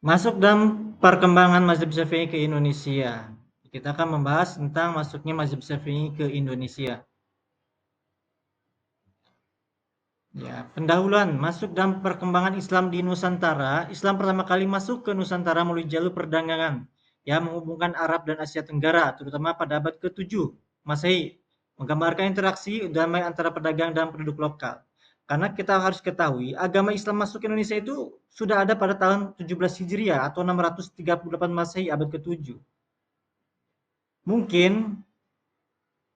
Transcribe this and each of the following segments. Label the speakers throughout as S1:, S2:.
S1: Masuk dalam perkembangan mazhab Syafi'i ke Indonesia. Kita akan membahas tentang masuknya mazhab Syafi'i ke Indonesia. Ya, pendahuluan masuk dalam perkembangan Islam di Nusantara. Islam pertama kali masuk ke Nusantara melalui jalur perdagangan yang menghubungkan Arab dan Asia Tenggara, terutama pada abad ke-7 Masehi, menggambarkan interaksi damai antara pedagang dan penduduk lokal. Karena kita harus ketahui, agama Islam masuk ke Indonesia itu sudah ada pada tahun 17 Hijriah atau 638 Masehi abad ke-7. Mungkin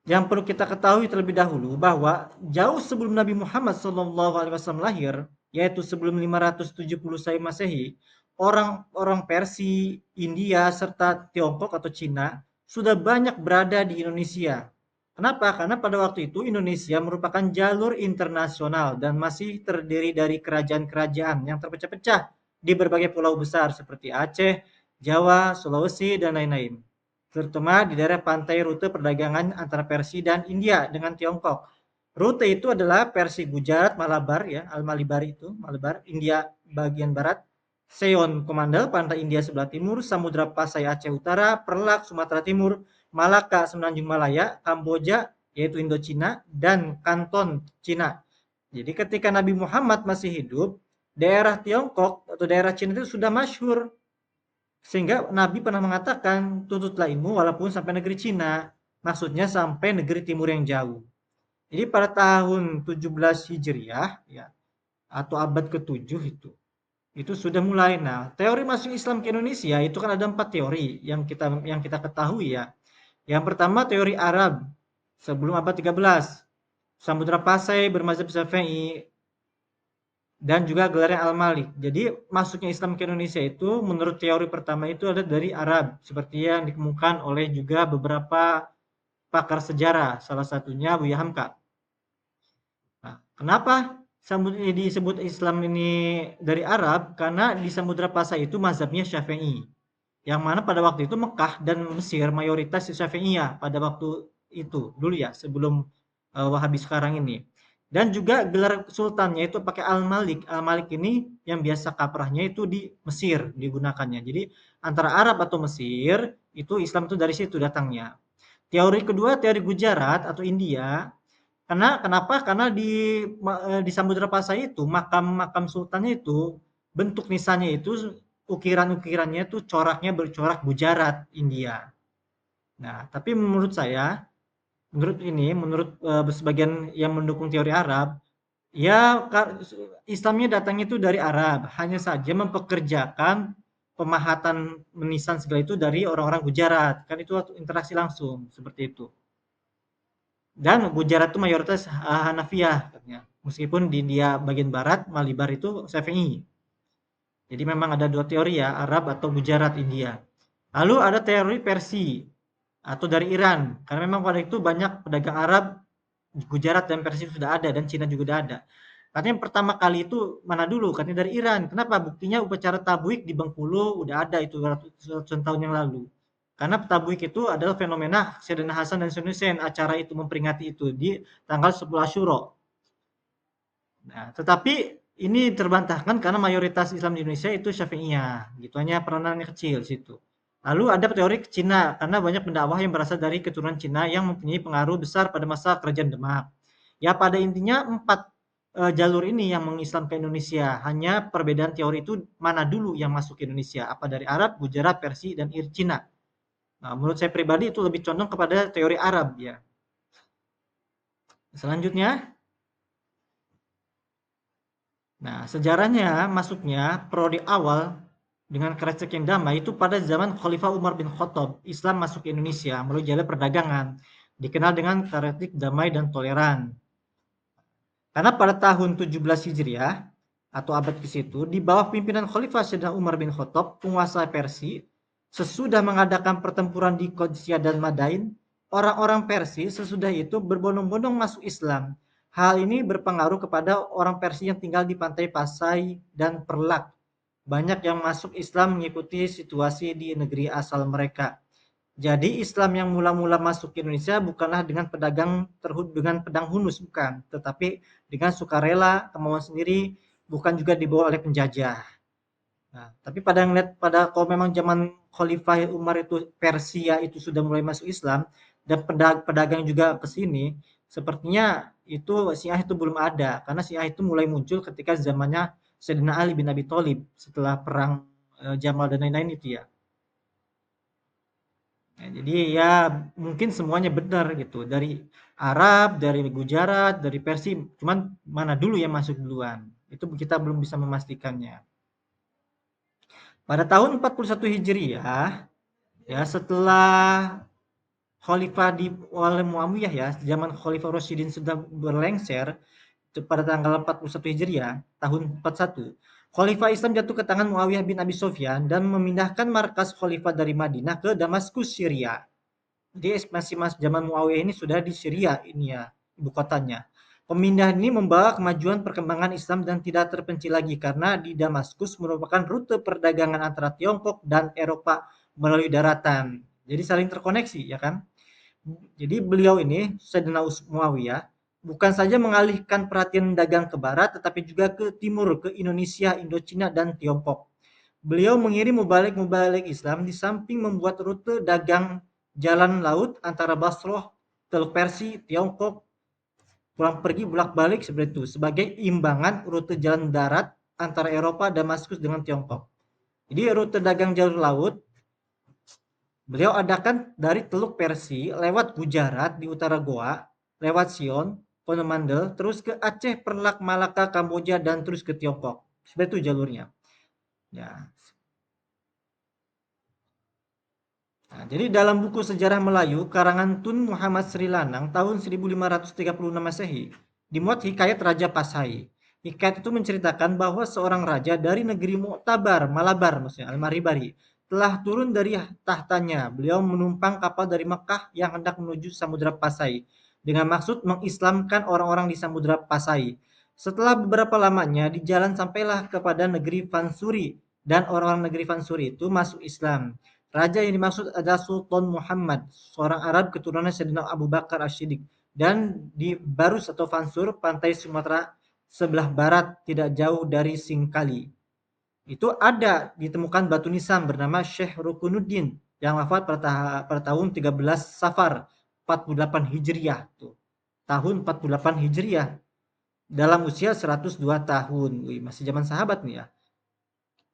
S1: yang perlu kita ketahui terlebih dahulu bahwa jauh sebelum Nabi Muhammad SAW lahir, yaitu sebelum 570 Masehi, orang-orang Persia, India, serta Tiongkok atau Cina sudah banyak berada di Indonesia. Kenapa? Karena pada waktu itu Indonesia merupakan jalur internasional dan masih terdiri dari kerajaan-kerajaan yang terpecah-pecah di berbagai pulau besar seperti Aceh, Jawa, Sulawesi, dan lain-lain, terutama di daerah pantai rute perdagangan antara Persia dan India dengan Tiongkok. Rute itu adalah Persia Gujarat, Malabar ya, Al-Malibar itu, Malabar, India bagian barat, Seon Komandel, pantai India sebelah timur, Samudra Pasai Aceh Utara, Perlak Sumatera Timur, Malaka Semenanjung Malaya, Kamboja yaitu Indochina, dan Kanton Cina. Jadi ketika Nabi Muhammad masih hidup, daerah Tiongkok atau daerah Cina itu sudah masyhur. Sehingga Nabi pernah mengatakan, tuntutlah ilmu walaupun sampai negeri Cina. Maksudnya sampai negeri timur yang jauh. Jadi pada tahun 17 Hijriah ya, atau abad ke-7 itu sudah mulai. Nah, teori masuk Islam ke Indonesia itu kan ada 4 teori yang kita ketahui ya. Yang pertama teori Arab sebelum abad 13. Samudra Pasai bermazhab Syafi'i dan juga gelarnya Al-Malik. Jadi masuknya Islam ke Indonesia itu menurut teori pertama itu ada dari Arab, seperti yang dikemukakan oleh juga beberapa pakar sejarah, salah satunya Buya Hamka. Nah, kenapa disebut Islam ini dari Arab? Karena di Samudra Pasai itu mazhabnya Syafi'i. Yang mana pada waktu itu Mekah dan Mesir mayoritas Syafi'iyah pada waktu itu dulu ya, sebelum Wahabi sekarang ini. Dan juga gelar sultannya itu pakai Al-Malik. Al-Malik ini yang biasa kaprahnya itu di Mesir digunakannya. Jadi antara Arab atau Mesir itu Islam itu dari situ datangnya. Teori kedua teori Gujarat atau India. Kenapa? Karena di Samudra Pasai itu makam-makam sultannya itu bentuk nisannya itu ukiran-ukirannya itu coraknya bercorak Gujarat India. Nah, tapi menurut sebagian yang mendukung teori Arab, ya Islamnya datangnya itu dari Arab, hanya saja mempekerjakan pemahatan menisan segala itu dari orang-orang Gujarat, kan itu interaksi langsung seperti itu. Dan Gujarat itu mayoritas Hanafiyah katanya. Meskipun di India bagian barat, Malibar itu Syafi'i. Jadi memang ada dua teori ya, Arab atau Gujarat India. Lalu ada teori Persia atau dari Iran. Karena memang pada itu banyak pedagang Arab, Gujarat dan Persia sudah ada dan Cina juga sudah ada. Katanya yang pertama kali itu mana dulu? Katanya dari Iran. Kenapa? Buktinya upacara tablik di Bengkulu udah ada itu ratusan tahun yang lalu. Karena tablik itu adalah fenomena Sayyidina Hasan dan Sayyidina Hussein, acara itu memperingati itu di tanggal 10 Asyura. Nah, tetapi ini terbantahkan karena mayoritas Islam di Indonesia itu Syafi'iyah, gitu, hanya peranannya kecil situ. Lalu ada teori Cina, karena banyak pendakwah yang berasal dari keturunan Cina yang mempunyai pengaruh besar pada masa kerajaan Demak. Ya pada intinya empat jalur ini yang mengislamkan Indonesia, hanya perbedaan teori itu mana dulu yang masuk ke Indonesia, apa dari Arab, Gujarat, Persia, dan Cina. Nah, menurut saya pribadi itu lebih condong kepada teori Arab ya. Selanjutnya, nah, sejarahnya masuknya periode awal dengan Krecek yang damai itu pada zaman Khalifah Umar bin Khattab. Islam masuk ke Indonesia melalui jalur perdagangan, dikenal dengan Krecek damai dan toleran. Karena pada tahun 17 Hijriah atau abad ke situ, di bawah pimpinan Khalifah Sayyidina Umar bin Khattab, penguasa Persia, sesudah mengadakan pertempuran di Qadisiyah dan Madain, orang-orang Persia sesudah itu berbondong-bondong masuk Islam. Hal ini berpengaruh kepada orang Persia yang tinggal di pantai Pasai dan Perlak. Banyak yang masuk Islam mengikuti situasi di negeri asal mereka. Jadi Islam yang mula-mula masuk ke Indonesia bukanlah dengan pedang hunus, bukan, tetapi dengan sukarela, kemauan sendiri, bukan juga dibawa oleh penjajah. Nah, tapi kalau memang zaman Khalifah Umar itu Persia itu sudah mulai masuk Islam dan pedagang juga ke sini, sepertinya itu Syiah itu belum ada karena Syiah itu mulai muncul ketika zamannya Sayyidina Ali bin Abi Thalib setelah perang Jamal dan lain-lain itu ya. Ya, jadi ya mungkin semuanya benar gitu dari Arab, dari Gujarat, dari Persia, cuman mana dulu yang masuk duluan. Itu kita belum bisa memastikannya. Pada tahun 41 Hijriah, ya setelah Khalifah di oleh Muawiyah ya, zaman Khalifah Rasyidin sudah berlengser pada tanggal 41 Hijriah tahun 41. Khalifah Islam jatuh ke tangan Muawiyah bin Abi Sufyan dan memindahkan markas Khalifah dari Madinah ke Damaskus, Syria. Jadi masih zaman Muawiyah ini sudah di Syria ini ya, ibu kotanya. Pemindahan ini membawa kemajuan perkembangan Islam dan tidak terpencil lagi karena di Damaskus merupakan rute perdagangan antara Tiongkok dan Eropa melalui daratan. Jadi saling terkoneksi ya kan? Jadi beliau ini, Sayyidina Muawiyah, bukan saja mengalihkan perhatian dagang ke barat, tetapi juga ke timur, ke Indonesia, Indochina, dan Tiongkok. Beliau mengirim mubalik-mubalik Islam di samping membuat rute dagang jalan laut antara Basrah, Teluk Persi, Tiongkok, pulang pergi bolak-balik seperti itu, sebagai imbangan rute jalan darat antara Eropa, Damaskus dengan Tiongkok. Jadi rute dagang jalur laut beliau adakan dari Teluk Persi lewat Gujarat di utara Goa, lewat Sion, Coromandel, terus ke Aceh, Perlak, Malaka, Kamboja, dan terus ke Tiongkok. Seperti itu jalurnya. Ya. Nah, jadi dalam buku Sejarah Melayu karangan Tun Muhammad Sri Lanang tahun 1536 Masehi dimuat hikayat Raja Pasai. Hikayat itu menceritakan bahwa seorang raja dari negeri Mu'tabar, Malabar maksudnya, Al-Maribari, telah turun dari tahtanya. Beliau menumpang kapal dari Mekah yang hendak menuju Samudra Pasai dengan maksud mengislamkan orang-orang di Samudra Pasai. Setelah beberapa lamanya di jalan sampailah kepada negeri Fansuri dan orang-orang negeri Fansuri itu masuk Islam. Raja yang dimaksud adalah Sultan Muhammad, seorang Arab keturunan Sayyidina Abu Bakar Asy-Siddiq. Dan di Barus atau Fansur, pantai Sumatera sebelah barat tidak jauh dari Singkali. Itu ada ditemukan batu nisan bernama Syekh Rukunuddin yang wafat pada tahun 13 Safar 48 Hijriah tuh. Tahun 48 Hijriah dalam usia 102 tahun. Wih, masih zaman sahabat nih ya.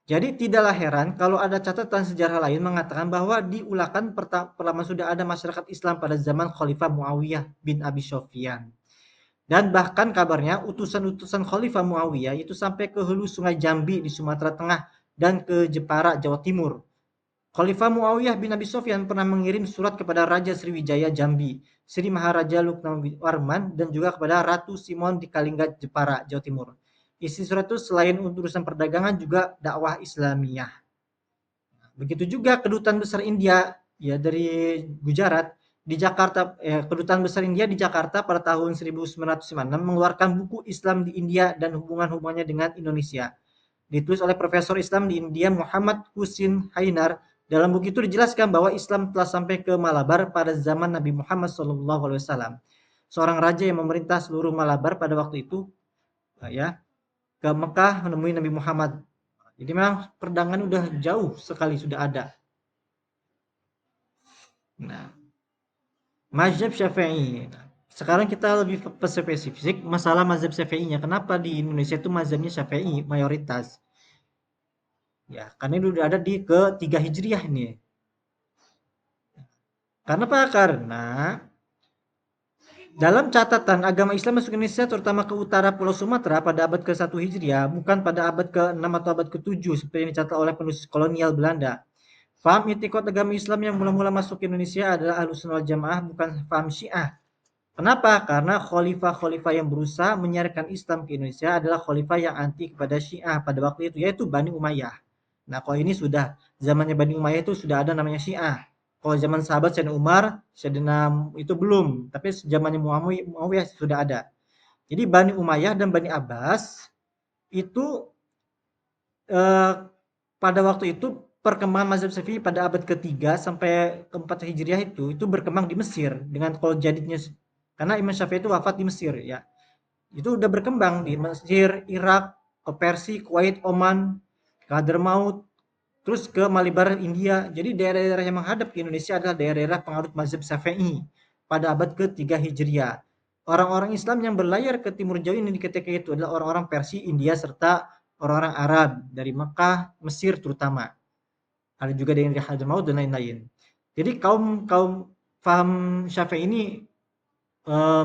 S1: Jadi tidaklah heran kalau ada catatan sejarah lain mengatakan bahwa diulakan pertama sudah ada masyarakat Islam pada zaman Khalifah Muawiyah bin Abi Sufyan. Dan bahkan kabarnya utusan-utusan Khalifah Muawiyah itu sampai ke hulu Sungai Jambi di Sumatera Tengah dan ke Jepara, Jawa Timur. Khalifah Muawiyah bin Abi Sufyan pernah mengirim surat kepada Raja Sriwijaya Jambi, Sri Maharaja Luknawarman, dan juga kepada Ratu Simon di Kalinggat, Jepara, Jawa Timur. Isi surat itu selain urusan perdagangan juga dakwah Islamiyah. Begitu juga kedutaan besar India ya dari Gujarat di Jakarta, kedutaan besar India di Jakarta pada tahun 1956 mengeluarkan buku Islam di India dan hubungan-hubungannya dengan Indonesia. Ditulis oleh Profesor Islam di India Muhammad Husin Hainar. Dalam buku itu dijelaskan bahwa Islam telah sampai ke Malabar pada zaman Nabi Muhammad SAW. Seorang raja yang memerintah seluruh Malabar pada waktu itu, ya, ke Mekah menemui Nabi Muhammad. Jadi memang perdagangan udah jauh sekali sudah ada. Nah, mazhab Syafi'i. Sekarang kita lebih spesifik masalah mazhab Syafi'inya. Kenapa di Indonesia itu mazhabnya Syafi'i mayoritas? Ya, karena ini udah ada di ke-3 Hijriah ini. Karena apa? Karena dalam catatan agama Islam masuk Indonesia terutama ke utara Pulau Sumatera pada abad ke-1 Hijriah, bukan pada abad ke-6 atau abad ke-7 seperti yang dicatat oleh penulis kolonial Belanda. Faham itikad agama Islam yang mula-mula masuk ke Indonesia adalah Ahlussunnah wal Jamaah, bukan faham Syiah. Kenapa? Karena khalifah-khalifah yang berusaha menyiarkan Islam ke Indonesia adalah khalifah yang anti kepada Syiah pada waktu itu, yaitu Bani Umayyah. Nah, kalau ini sudah zamannya Bani Umayyah itu sudah ada namanya Syiah. Kalau zaman sahabat Sayyidina Umar, Sayyidina itu belum, tapi zamannya Muawiyah sudah ada. Jadi Bani Umayyah dan Bani Abbas itu eh, pada waktu itu perkembangan mazhab Syafi'i pada abad ketiga sampai keempat Hijriah itu berkembang di Mesir dengan kalau jadidnya karena Imam Syafi'i itu wafat di Mesir ya. Itu udah berkembang di Mesir, Irak, Persia, Kuwait, Oman. ke Hadramaut, terus ke Malibar India. Jadi daerah-daerah yang menghadap ke Indonesia adalah daerah-daerah penganut mazhab Syafi'i pada abad ke-3 Hijriah. Orang-orang Islam yang berlayar ke timur jauh ini ketika itu adalah orang-orang Persia, India serta orang-orang Arab dari Mekah, Mesir terutama. Ada juga dari Hadramaut dan lain-lain. Jadi kaum kaum faham Syafi'i ini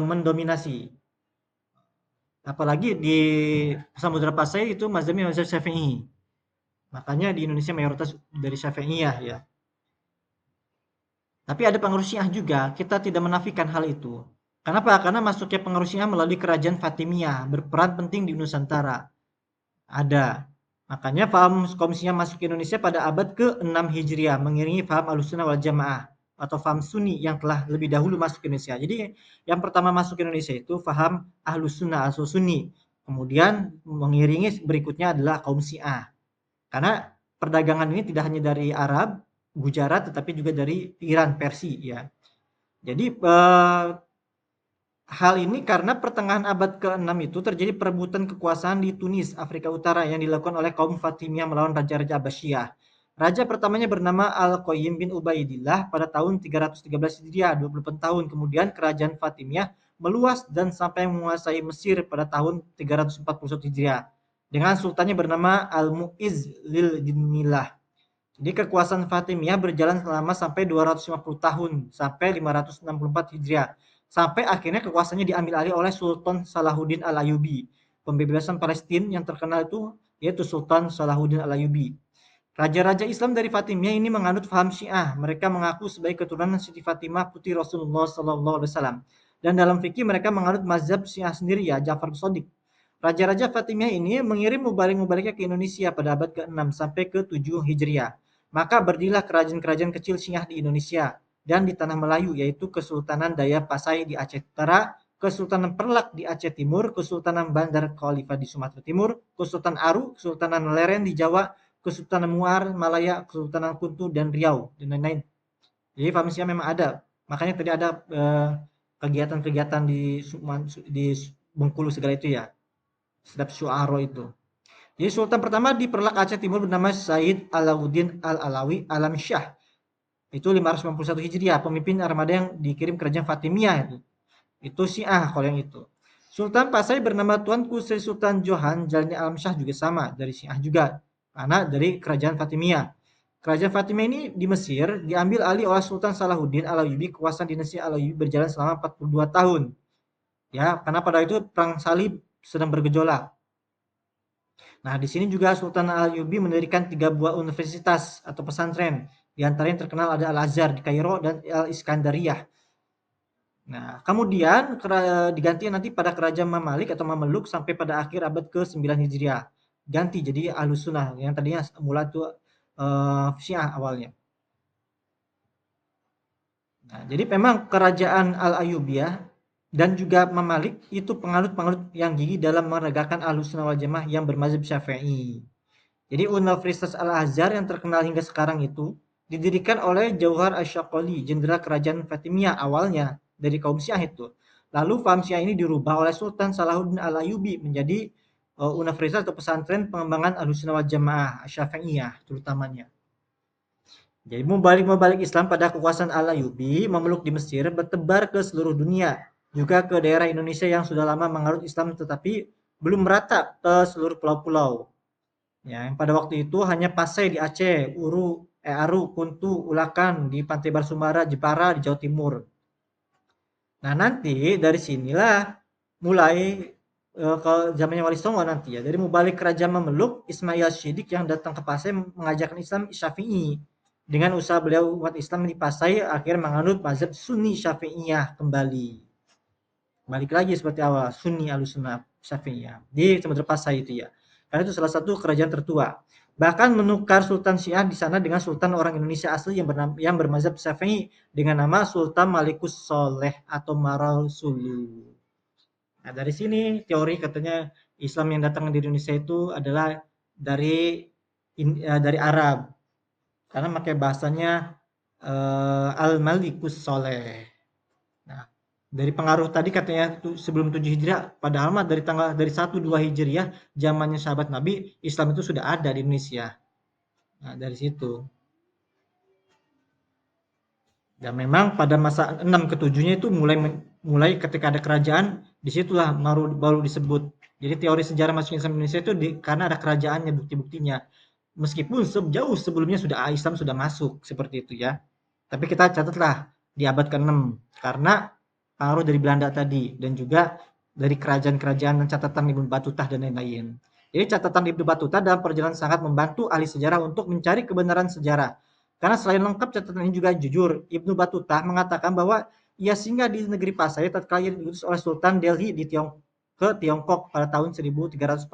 S1: mendominasi. Apalagi di Samudra Pasai itu mazhabnya mazhab Syafi'i. Makanya di Indonesia mayoritas dari Syafi'iyah ya. Tapi ada pengaruh Syiah juga, kita tidak menafikan hal itu. Kenapa? Karena masuknya pengaruh Syiah melalui kerajaan Fatimiyah berperan penting di Nusantara. Ada. Makanya paham kaum Syiah masuk ke Indonesia pada abad ke-6 Hijriah mengiringi paham Ahlussunnah wal Jamaah atau paham Sunni yang telah lebih dahulu masuk ke Indonesia. Jadi yang pertama masuk ke Indonesia itu paham Ahlussunnah atau Sunni. Kemudian mengiringi berikutnya adalah kaum Syiah. Karena perdagangan ini tidak hanya dari Arab, Gujarat, tetapi juga dari Iran, Persia ya. Jadi hal ini karena pertengahan abad ke-6 itu terjadi perebutan kekuasaan di Tunis, Afrika Utara yang dilakukan oleh kaum Fatimiyah melawan Raja-Raja Abbasiyah. Raja pertamanya bernama Al-Qayyim bin Ubaidillah pada tahun 313 Hijriah, 24 tahun. Kemudian kerajaan Fatimiyah meluas dan sampai menguasai Mesir pada tahun 341 Hijriah dengan sultannya bernama Al-Mu'izz lil Dinillah. Jadi kekuasaan Fatimiyah berjalan selama sampai 250 tahun, sampai 564 Hijriah. Sampai akhirnya kekuasaannya diambil alih oleh Sultan Salahuddin Al-Ayyubi. Pembebasan Palestina yang terkenal itu yaitu Sultan Salahuddin Al-Ayyubi. Raja-raja Islam dari Fatimiyah ini menganut faham Syiah. Mereka mengaku sebagai keturunan Siti Fatimah putri Rasulullah Sallallahu Alaihi Wasallam. Dan dalam fikih mereka menganut mazhab Syiah sendiri ya, Ja'far Shadiq. Raja-raja Fatimiyah ini mengirim mubalik-mubaliknya ke Indonesia pada abad ke-6 sampai ke-7 Hijriah. Maka berdirilah kerajaan-kerajaan kecil Syiah di Indonesia dan di tanah Melayu, yaitu Kesultanan Dayapasai di Aceh Utara, Kesultanan Perlak di Aceh Timur, Kesultanan Bandar Khalifah di Sumatera Timur, Kesultanan Aru, Kesultanan Leren di Jawa, Kesultanan Muar, Malaya, Kesultanan Kuntu dan Riau dan lain-lain. Jadi faham Syiah memang ada. Makanya tadi ada kegiatan-kegiatan di Bengkulu segala itu ya. Sedap Syu'ara itu. Jadi sultan pertama di Perlak Aceh Timur bernama Said Alauddin Al-Alawi Alam Syah. Itu 591 Hijriah, pemimpin armada yang dikirim kerajaan Fatimiyah itu. Itu Syiah kalau yang itu. Sultan Pasai bernama Tuanku Sri Sultan Johan Jalani Alam Syah juga sama, dari Syiah juga. Karena dari kerajaan Fatimiyah. Kerajaan Fatimiyah ini di Mesir diambil alih oleh Sultan Salahuddin Al-Ayyubi. Kekuasaan dinasti Al-Ayyubi berjalan selama 42 tahun. Ya, karena pada itu perang salib sedang bergejolak. Nah, di sini juga Sultan Al-Ayyubi mendirikan 3 buah universitas atau pesantren. Di antara yang terkenal ada Al-Azhar di Kairo dan Al-Iskandariyah. Nah, kemudian diganti nanti pada kerajaan Mamalik atau Mameluk sampai pada akhir abad ke-9 Hijriah. Ganti jadi Ahlussunnah yang tadinya mula itu Syiah awalnya. Nah, jadi memang kerajaan Al-Ayyubiyah dan juga Mamalik itu penganut-penganut yang gigih dalam menegakkan Ahlussunnah wal Jamaah yang bermazhab Syafi'i. Jadi Universitas Al-Azhar yang terkenal hingga sekarang itu didirikan oleh Jauhar Asy-Syaqqali, jenderal kerajaan Fatimiyah awalnya dari kaum Syiah itu. Lalu faham Syiah ini dirubah oleh Sultan Salahuddin Al-Ayyubi menjadi universitas atau pesantren pengembangan Ahlussunnah wal Jamaah Syafi'iyah terutamanya. Jadi mubalik-mubalik Islam pada kekuasaan Al-Ayyubi memeluk di Mesir bertebar ke seluruh dunia, juga ke daerah Indonesia yang sudah lama menganut Islam tetapi belum merata ke seluruh pulau-pulau. Ya, yang pada waktu itu hanya Pasai di Aceh, Aru, Kuntu, Ulakan di Pantai Barsumara, Jepara di Jawa Timur. Nah, nanti dari sinilah mulai ke zamannya Wali Songo nanti ya. Dari mubalik kerajaan Mameluk, Ismail Syidik yang datang ke Pasai mengajarkan Islam Syafi'i. Dengan usaha beliau umat Islam di Pasai akhirnya menganut mazhab Sunni Syafi'iyah kembali. Balik lagi seperti awal, Sunni Ahlussunnah Syafi'iyah di Samudra Pasai itu ya. Karena itu salah satu kerajaan tertua. Bahkan menukar Sultan Syiah di sana dengan Sultan orang Indonesia asli yang bermazhab Syafi'i dengan nama Sultan Malikus Soleh atau Maral Sulu. Nah, dari sini teori katanya Islam yang datang di Indonesia itu adalah dari Arab. Karena pakai bahasanya Al-Malikus Soleh. Nah, Dari pengaruh tadi katanya sebelum 7 Hijriah, padahal mah dari 1 2 Hijriah zamannya sahabat Nabi, Islam itu sudah ada di Indonesia. Nah, dari situ. Dan memang pada masa 6 ke 7-nya itu mulai ketika ada kerajaan, disitulah baru disebut. Jadi teori sejarah masuk Islam Indonesia itu karena ada kerajaannya, bukti-buktinya. Meskipun jauh sebelumnya Islam sudah masuk seperti itu ya. Tapi kita catatlah di abad ke-6 karena pengaruh dari Belanda tadi dan juga dari kerajaan-kerajaan dan catatan Ibnu Battuta dan lain-lain. Jadi catatan Ibnu Battuta dalam perjalanan sangat membantu ahli sejarah untuk mencari kebenaran sejarah. Karena selain lengkap catatan ini juga jujur, Ibnu Battuta mengatakan bahwa ia singgah di negeri Pasai tatkala ia diutus oleh Sultan Delhi ke Tiongkok pada tahun 1345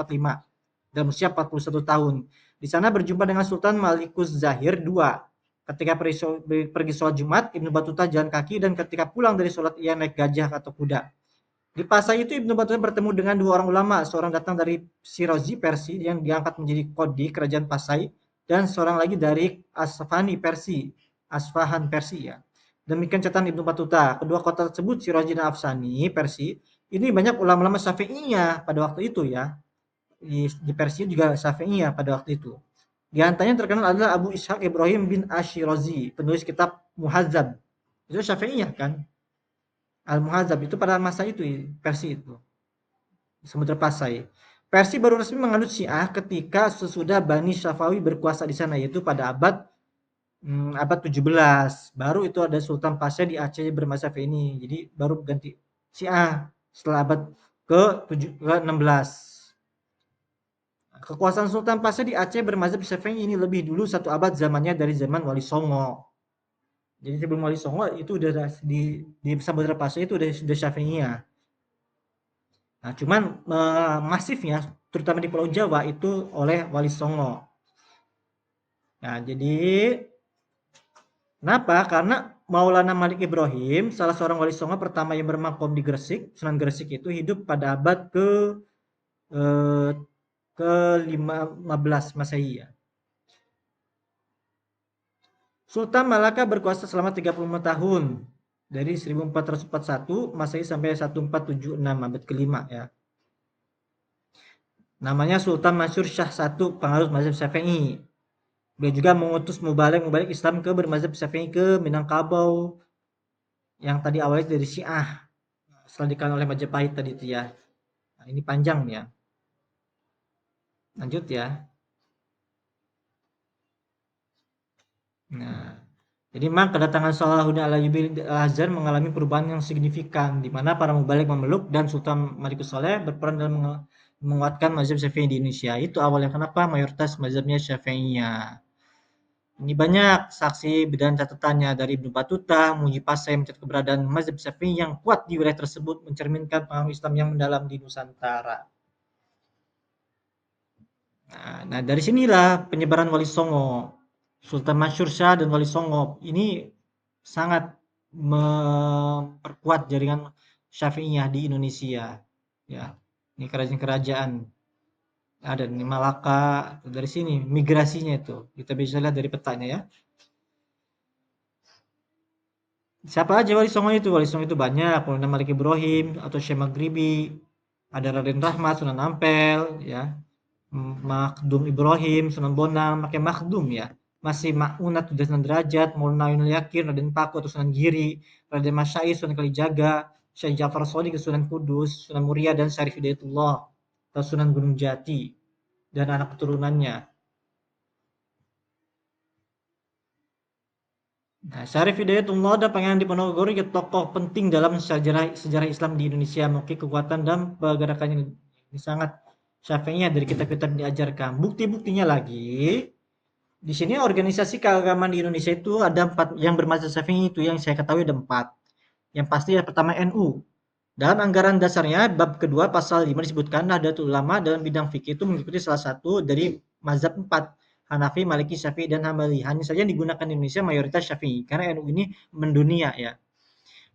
S1: dalam usia 41 tahun. Di sana berjumpa dengan Sultan Malikus Zahir II. Ketika pergi sholat Jumat, Ibnu Battuta jalan kaki dan ketika pulang dari sholat ia naik gajah atau kuda. Di Pasai itu Ibnu Battuta bertemu dengan dua orang ulama, seorang datang dari Shirazi Persia yang diangkat menjadi qadhi kerajaan Pasai dan seorang lagi dari Asfahan Persia. Demikian catatan Ibnu Battuta. Kedua kota tersebut Shirazi dan Afsani Persia ini banyak ulama-ulama Syafi'iyah pada waktu itu ya. Di Persia juga Syafi'iyah pada waktu itu. Di antaranya terkenal adalah Abu Ishaq Ibrahim bin Ash-Shirazi, penulis kitab Muhazzab. Itu Syafi'iyah kan? Al-Muhazzab itu pada masa itu Persia itu, Samudra Pasai. Persia baru resmi menganut Syiah ketika sesudah Bani Syafawi berkuasa di sana yaitu pada abad 17. Baru itu ada Sultan Pasha di Aceh bermazhab ini. Jadi baru ganti Syiah setelah abad ke-16. Kekuasaan Sultan Pasha di Aceh bermazhab Syafi'i ini lebih dulu satu abad zamannya dari zaman Wali Songo. Jadi sebelum Wali Songo itu udah di Samudra Pasha itu udah Syafi'iyah. Nah, cuman masifnya terutama di Pulau Jawa itu oleh Wali Songo. Nah, jadi kenapa? Karena Maulana Malik Ibrahim, salah seorang Wali Songo pertama yang bermakom di Gresik, Sunan Gresik itu hidup pada abad eh, ke-15 Masehi ya. Sultan Malaka berkuasa selama 35 tahun dari 1441 Masehi sampai 1476 abad kelima ya. Namanya Sultan Mansur Shah I, pengarut mazhab Syafi'i. Beliau juga mengutus mubalik Islam ke bermazhab Syafi'i ke Minangkabau yang tadi awalnya dari Syiah setelah dikalahkan oleh Majapahit tadi itu ya. Nah, ini panjang ya. Lanjut ya. Nah, jadi memang kedatangan Salahuddin Al-Ayyubi Al-Azhar mengalami perubahan yang signifikan, di mana para mubalik memeluk dan Sultan Malikus Saleh berperan dalam menguatkan mazhab Syafi'i di Indonesia. Itu awalnya kenapa mayoritas mazhabnya Syafi'iyah. Ini banyak saksi dan catatannya dari Ibnu Battuta, Muji Pasai mencatat keberadaan mazhab Syafi'i yang kuat di wilayah tersebut mencerminkan pengaruh Islam yang mendalam di Nusantara. Nah, dari sinilah penyebaran Wali Songo. Sultan Masyur Shah dan Wali Songo ini sangat memperkuat jaringan Syafi'iyah di Indonesia. Ya, ini kerajaan-kerajaan ada di Malaka dari sini migrasinya itu kita bisa lihat dari petanya ya. Siapa aja Wali Songo itu? Wali Songo itu banyak, Maulana Malik Ibrahim atau Syekh Maghribi, ada Raden Rahmat, Sunan Ampel, ya, Makdum Ibrahim, Sunan Bonang, pakai Makdum ya. Masih Ma'unat sudah Sunan Derajat, Maulana Yunus Yakin, Raden Paku atau Sunan Giri, Raden Masyai, Sunan Kalijaga, Syekh Ja'far Shadiq, Sunan Kudus, Sunan Muria dan Syarif Hidayatullah atau Sunan Gunung Jati dan anak keturunannya. Nah, Syarif Hidayatullah dan Pangeran Diponegoro ya tokoh penting dalam sejarah Islam di Indonesia. Mungkin kekuatan dan pergerakannya ini sangat Syafi'iyah dari kitab-kitab diajarkan. Bukti-buktinya lagi, di sini organisasi keagamaan di Indonesia itu ada 4 yang bermazhab Syafi'i itu yang saya ketahui ada 4. Yang pasti yang pertama NU. Dalam anggaran dasarnya bab kedua pasal 5 disebutkan Nahdlatul Ulama dalam bidang fikih itu mengikuti salah satu dari mazhab 4 Hanafi, Maliki, Syafi'i dan Hambali. Hanya saja yang digunakan di Indonesia mayoritas Syafi'i karena NU ini mendunia ya.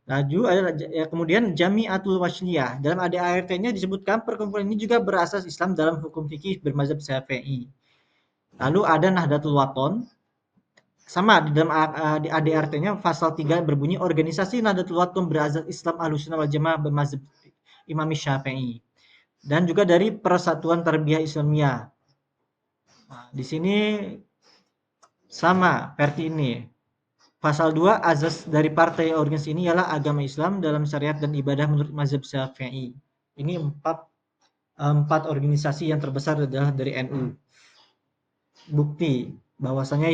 S1: Laju ada ya, kemudian Jami'atul Wasliyah. Dalam ADART-nya disebutkan perkumpulan ini juga berasas Islam dalam hukum fikih bermazhab Syafi'i. Lalu ada Nahdlatul Wathon Sama di dalam di ADRT-nya pasal 3 berbunyi organisasi Nahdlatul Ulama berazas Islam Ahlussunnah wal Jamaah bermazhab Imam Syafi'i dan juga dari Persatuan Tarbiyah Islamiyah. Nah, di sini sama seperti ini. Pasal 2 azas dari partai organisasi ini ialah agama Islam dalam syariat dan ibadah menurut mazhab Syafi'i. Ini empat organisasi yang terbesar adalah dari NU. Bukti bahwasanya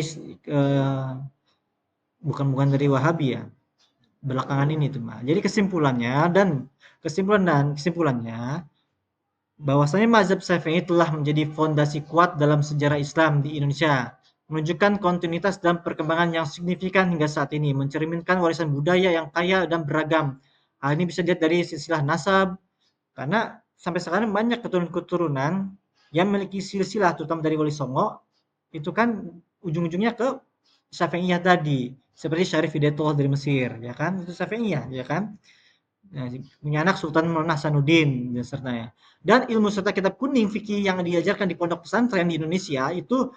S1: bukan dari Wahabi ya. Belakangan ini tuh, Mbak. Jadi kesimpulannya bahwasanya mazhab Syafi'i telah menjadi fondasi kuat dalam sejarah Islam di Indonesia, menunjukkan kontinuitas dan perkembangan yang signifikan hingga saat ini, mencerminkan warisan budaya yang kaya dan beragam. Hal ini bisa dilihat dari silsilah nasab, karena sampai sekarang banyak keturunan-keturunan yang memiliki silsilah, terutama dari Wali Songo, itu kan ujung-ujungnya ke Syafi'iyah tadi, seperti Syarif Hidayatullah dari Mesir, ya kan? Itu Syafi'iyah, ya kan? Nah, punya anak Sultan Hasanuddin dan sertanya. Dan ilmu serta kitab kuning fikih yang diajarkan di pondok pesantren di Indonesia itu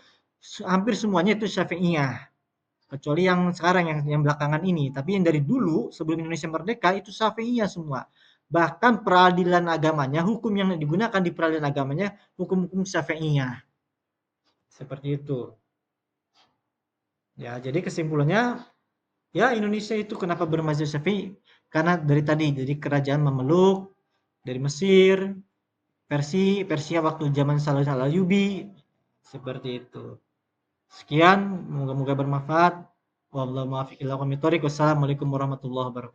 S1: hampir semuanya itu Syafi'iyah. Kecuali yang sekarang yang belakangan ini, tapi yang dari dulu sebelum Indonesia merdeka itu Syafi'iyah semua. Bahkan peradilan agamanya, hukum yang digunakan di peradilan agamanya hukum-hukum Syafi'iyah. Seperti itu. Ya, jadi kesimpulannya ya Indonesia itu kenapa bermazhab Syafi'i? Karena dari tadi, jadi kerajaan Mameluk dari Mesir, Persia waktu zaman Salah Al-Ayyubi, seperti itu. Sekian, moga-moga bermanfaat. Wassalamualaikum warahmatullahi wabarakatuh.